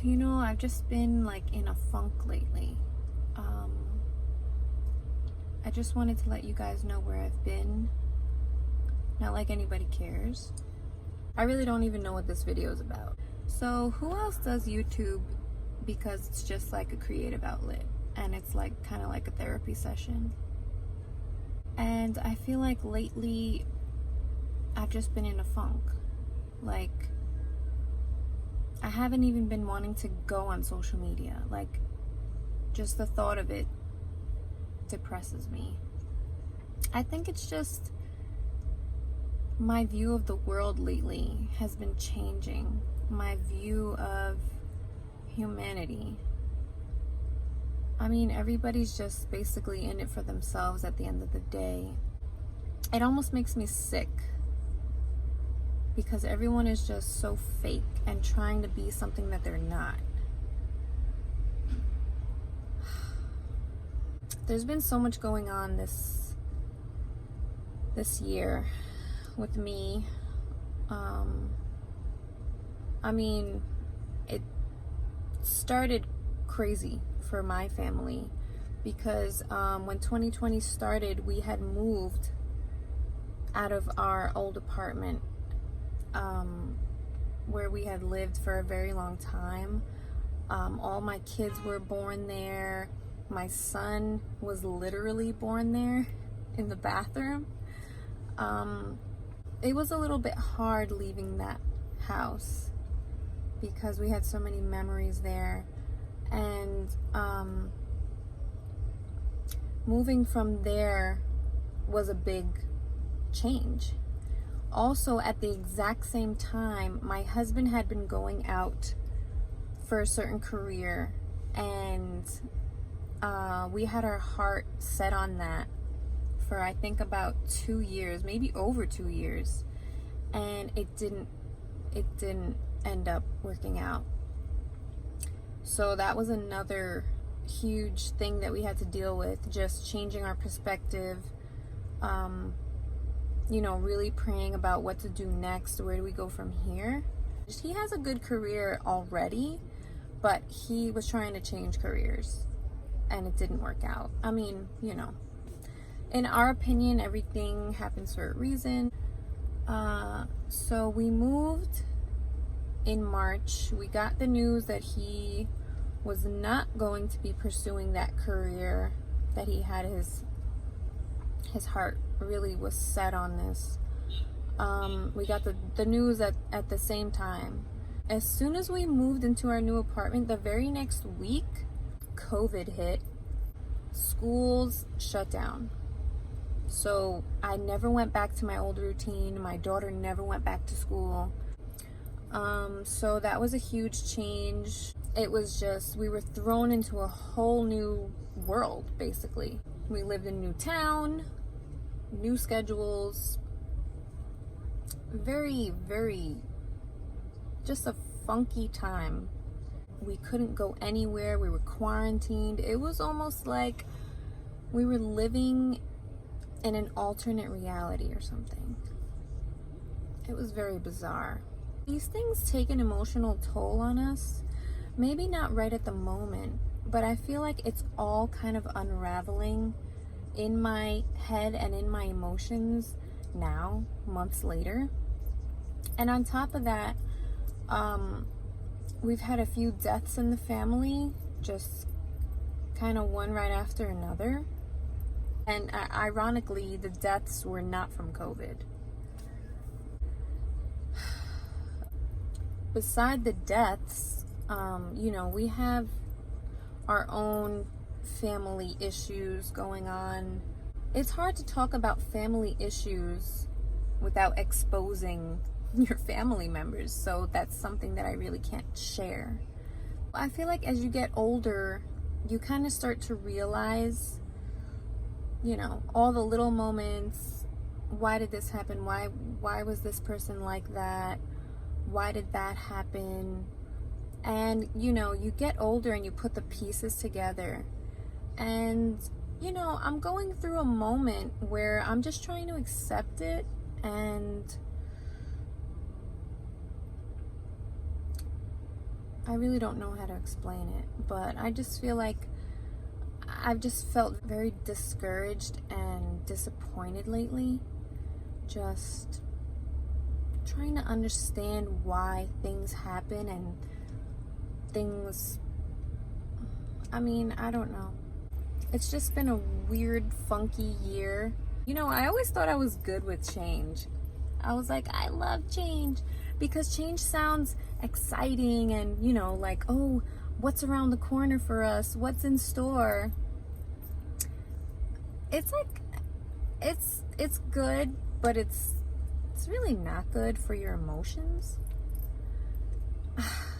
You know, I've just been like in a funk lately. Um, I just wanted to let you guys know where I've been. Not like anybody cares. I really don't even know what this video is about. So, who else does YouTube because it's just like a creative outlet and it's like kind of like a therapy session? And I feel like lately I've just been in a funk. Like, I haven't even been wanting to go on social media. Like, just the thought of it depresses me. I think it's just my view of the world lately has been changing. My view of humanity. I mean, everybody's just basically in it for themselves at the end of the day. It almost makes me sick because everyone is just so fake and trying to be something that they're not. There's been so much going on this year with me. I mean, it started crazy for my family because when 2020 started, we had moved out of our old apartment where we had lived for a very long time. All my kids were born there. My son was literally born there in the bathroom. It was a little bit hard leaving that house because we had so many memories there. And moving from there was a big change. Also, at the exact same time, my husband had been going out for a certain career, and we had our heart set on that for I think about 2 years, maybe over 2 years, and it didn't end up working out. So that was another huge thing that we had to deal with, just changing our perspective. Really praying about what to do next. Where do we go from here? He has a good career already, but he was trying to change careers and it didn't work out. I mean, in our opinion, everything happens for a reason. So we moved in March. We got the news that he was not going to be pursuing that career, that he had his heart really was set on this. We got the news at the same time. As soon as we moved into our new apartment, the very next week, COVID hit. Schools shut down. So I never went back to my old routine. My daughter never went back to school. So that was a huge change. It was just, we were thrown into a whole new world, basically. We lived in a new town, new schedules, very, very, just a funky time. We couldn't go anywhere. We were quarantined. It was almost like we were living in an alternate reality or something. It was very bizarre. These things take an emotional toll on us. Maybe not right at the moment, but I feel like it's all kind of unraveling in my head and in my emotions now, months later. And on top of that, we've had a few deaths in the family, just kind of one right after another. And ironically, the deaths were not from COVID. Beside the deaths, we have our own family issues going on. It's hard to talk about family issues without exposing your family members, so that's something that I really can't share. I feel like as you get older, you kind of start to realize, all the little moments. Why did this happen? Why was this person like that? Why did that happen? And you get older and you put the pieces together. And I'm going through a moment where I'm just trying to accept it and I really don't know how to explain it, but I just feel like I've just felt very discouraged and disappointed lately. Just trying to understand why things happen and things, I mean, I don't know. It's just been a weird, funky year. You know, I always thought I was good with change. I was like, I love change because change sounds exciting and, you know, like, oh, what's around the corner for us? What's in store? It's like, it's good, but it's really not good for your emotions.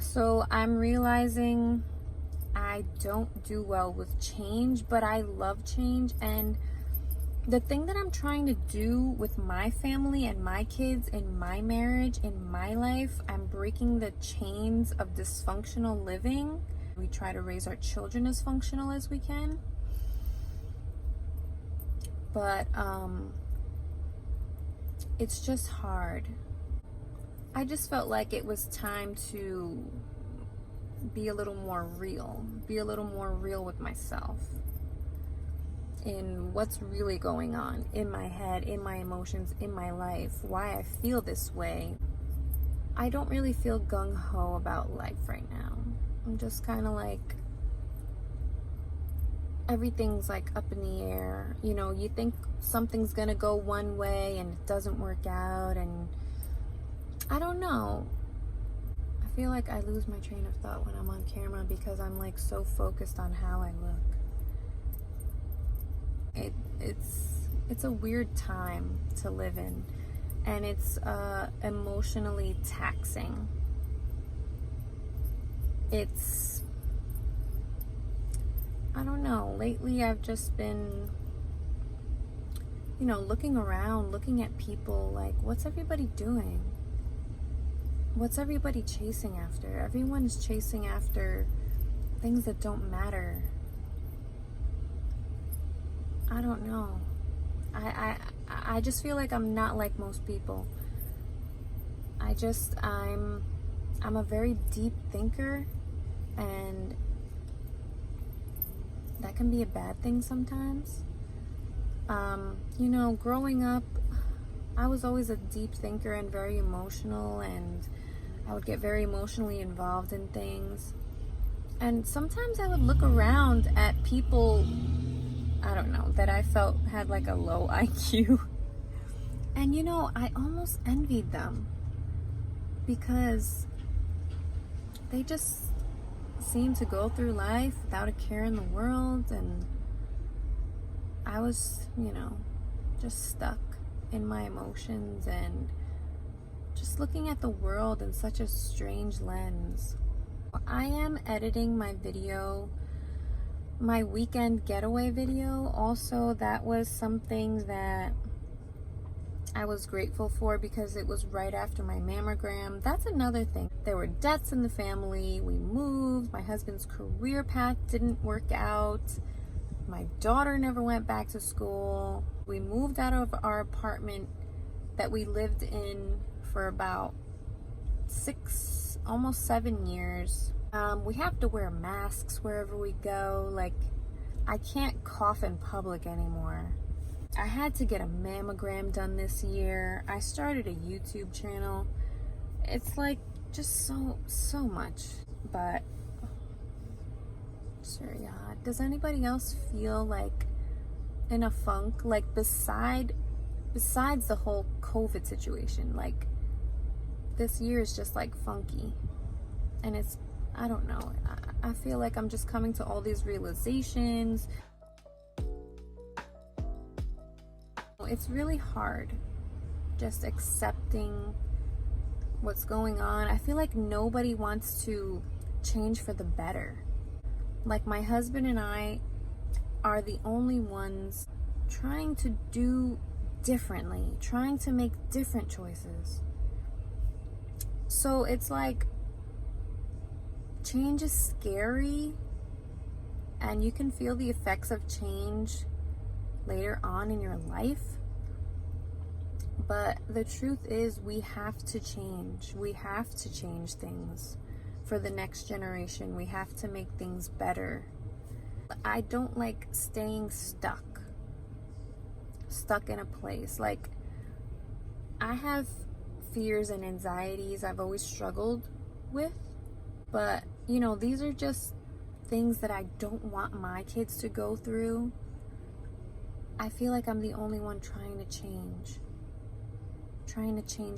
So I'm realizing I don't do well with change, but I love change. And the thing that I'm trying to do with my family and my kids in my marriage, in my life, I'm breaking the chains of dysfunctional living. We try to raise our children as functional as we can. But it's just hard. I just felt like it was time to be a little more real with myself in what's really going on in my head, in my emotions, in my life, why I feel this way. I don't really feel gung-ho about life right now. I'm just kind of like, everything's like up in the air. You know, you think something's gonna go one way and it doesn't work out, and I don't know. I feel like I lose my train of thought when I'm on camera because I'm like so focused on how I look. It's a weird time to live in, and it's emotionally taxing. It's, I don't know, lately I've just been, you know, looking around, looking at people like, what's everybody doing? What's everybody chasing after? Everyone's chasing after things that don't matter. I don't know. I just feel like I'm not like most people. I'm a very deep thinker, and that can be a bad thing sometimes. You know, growing up, I was always a deep thinker and very emotional, and I would get very emotionally involved in things. And sometimes I would look around at people, I don't know, that I felt had like a low IQ. And you know, I almost envied them because they just seemed to go through life without a care in the world, and I was, you know, just stuck in my emotions and just looking at the world in such a strange lens. I am editing my video, my weekend getaway video. Also, that was something that I was grateful for because it was right after my mammogram. That's another thing. There were deaths in the family. We moved. My husband's career path didn't work out. My daughter never went back to school. We moved out of our apartment that we lived in for about 6, almost 7 years. We have to wear masks wherever we go. Like, I can't cough in public anymore. I had to get a mammogram done this year. I started a YouTube channel. It's like just so much, but it's very odd. Does anybody else feel like in a funk? Like besides the whole COVID situation, like this year is just like funky, and it's, I don't know. I feel like I'm just coming to all these realizations. It's really hard just accepting what's going on. I feel like nobody wants to change for the better. Like, my husband and I are the only ones trying to do differently, trying to make different choices. So it's like, change is scary, and you can feel the effects of change later on in your life. But the truth is, we have to change. We have to change things for the next generation. We have to make things better. I don't like staying stuck in a place. Like, I have fears and anxieties I've always struggled with, but you know, these are just things that I don't want my kids to go through. I feel like I'm the only one trying to change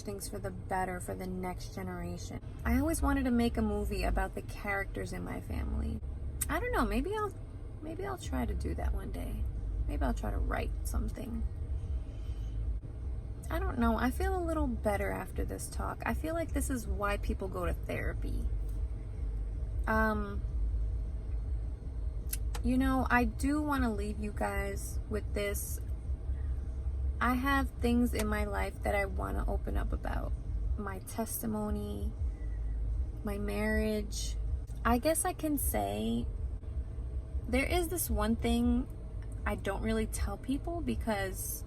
things for the better for the next generation. I always wanted to make a movie about the characters in my family. I don't know, maybe I'll try to do that one day. Maybe I'll try to write something. I don't know. I feel a little better after this talk. I feel like this is why people go to therapy. You know, I do want to leave you guys with this. I have things in my life that I want to open up about. My testimony, my marriage. I guess I can say there is this one thing I don't really tell people because,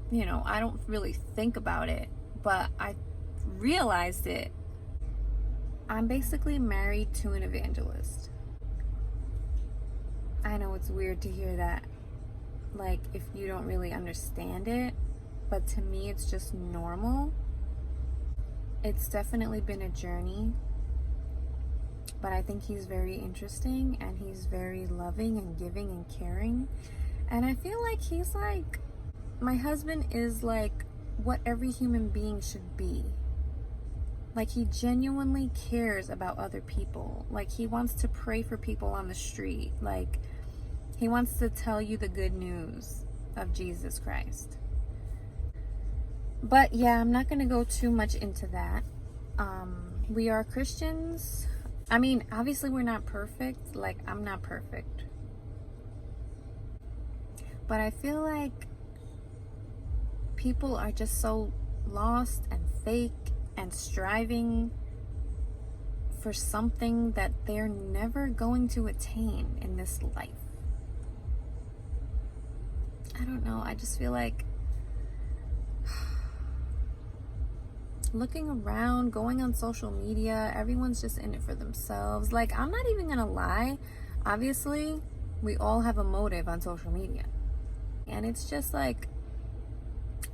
you know, I don't really think about it, but I realized it. I'm basically married to an evangelist. I know it's weird to hear that, like, if you don't really understand it, but to me it's just normal. It's definitely been a journey, but I think he's very interesting and he's very loving and giving and caring. And I feel like he's like, my husband is like what every human being should be. Like, he genuinely cares about other people. Like, he wants to pray for people on the street. Like, he wants to tell you the good news of Jesus Christ. But yeah, I'm not going to go too much into that. We are Christians. I mean, obviously we're not perfect. Like, I'm not perfect. But I feel like people are just so lost and fake and striving for something that they're never going to attain in this life. I don't know. I just feel like looking around, going on social media, everyone's just in it for themselves. Like, I'm not even gonna lie. Obviously, we all have a motive on social media. And it's just like,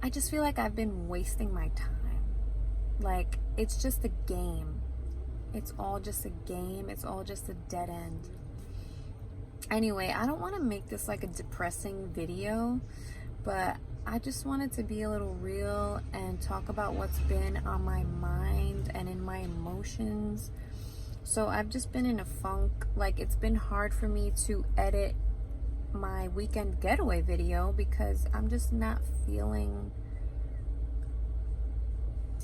I just feel like I've been wasting my time. Like, it's just a game. It's all just a game. It's all just a dead end. Anyway, I don't want to make this like a depressing video, but I just wanted to be a little real and talk about what's been on my mind and in my emotions. So I've just been in a funk. Like, it's been hard for me to edit my weekend getaway video because I'm just not feeling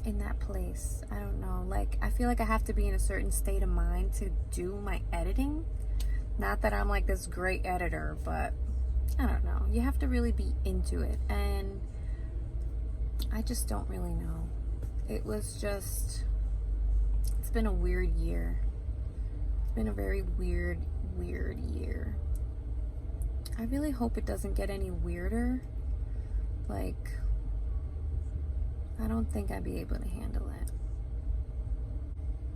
in that place. I don't know. Like, I feel like I have to be in a certain state of mind to do my editing. Not that I'm like this great editor, but I don't know. You have to really be into it. And I just don't really know. It was just, it's been a weird year. It's been a very weird year. I really hope it doesn't get any weirder. Like, I don't think I'd be able to handle it.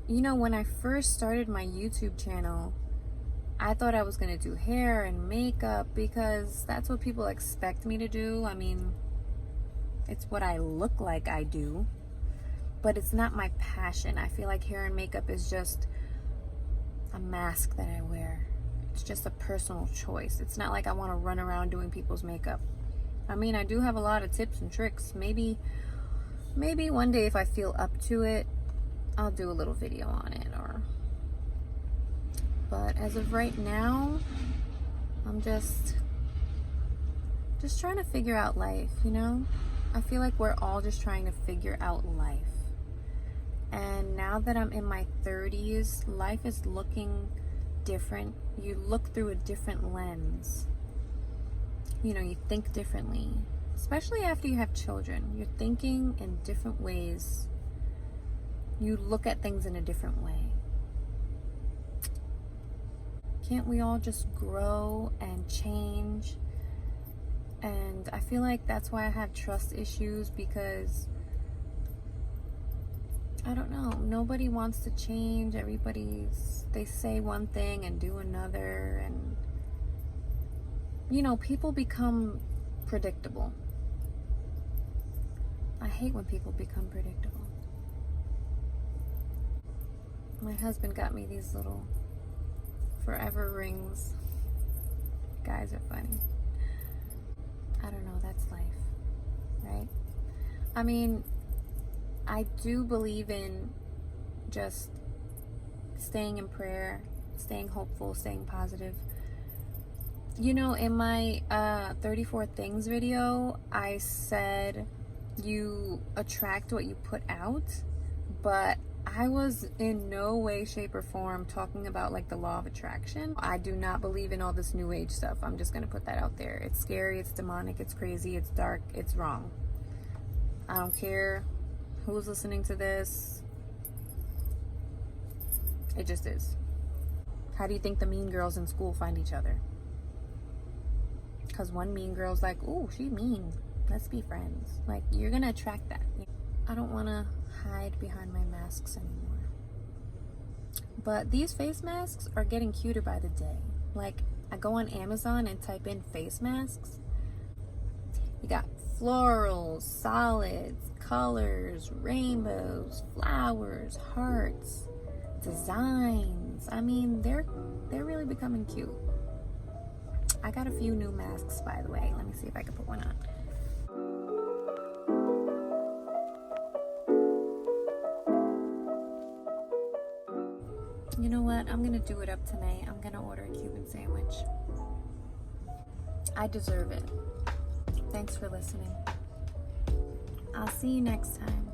You know, when I first started my YouTube channel, I thought I was going to do hair and makeup because that's what people expect me to do. I mean, it's what I look like I do, but it's not my passion. I feel like hair and makeup is just a mask that I wear. It's just a personal choice. It's not like I want to run around doing people's makeup. I mean, I do have a lot of tips and tricks. Maybe one day if I feel up to it, I'll do a little video on it. But as of right now, I'm just trying to figure out life, you know? I feel like we're all just trying to figure out life. And now that I'm in my 30s, life is looking different. You look through a different lens. You know, you think differently. Especially after you have children. You're thinking in different ways. You look at things in a different way. Can't we all just grow and change? And I feel like that's why I have trust issues, because I don't know. Nobody wants to change. They say one thing and do another. And, you know, people become predictable. I hate when people become predictable. My husband got me these little forever rings. Guys are funny. I don't know, that's life, right? I mean, I do believe in just staying in prayer, staying hopeful, staying positive. You know, in my 34 Things video, I said you attract what you put out, but I was in no way, shape, or form talking about like the law of attraction. I do not believe in all this new age stuff. I'm just gonna put that out there. It's scary, it's demonic, it's crazy, it's dark, it's wrong. I don't care who's listening to this. It just is. How do you think the mean girls in school find each other? Because one mean girl's like, ooh, she mean. Let's be friends. Like, you're gonna attract that. I don't want to hide behind my masks anymore. But these face masks are getting cuter by the day. Like, I go on Amazon and type in face masks. You got florals, solids, colors, rainbows, flowers, hearts, designs. I mean, they're really becoming cute. I got a few new masks, by the way. Let me see if I can put one on. You know what? I'm gonna do it up tonight. I'm gonna order a Cuban sandwich. I deserve it. Thanks for listening. I'll see you next time.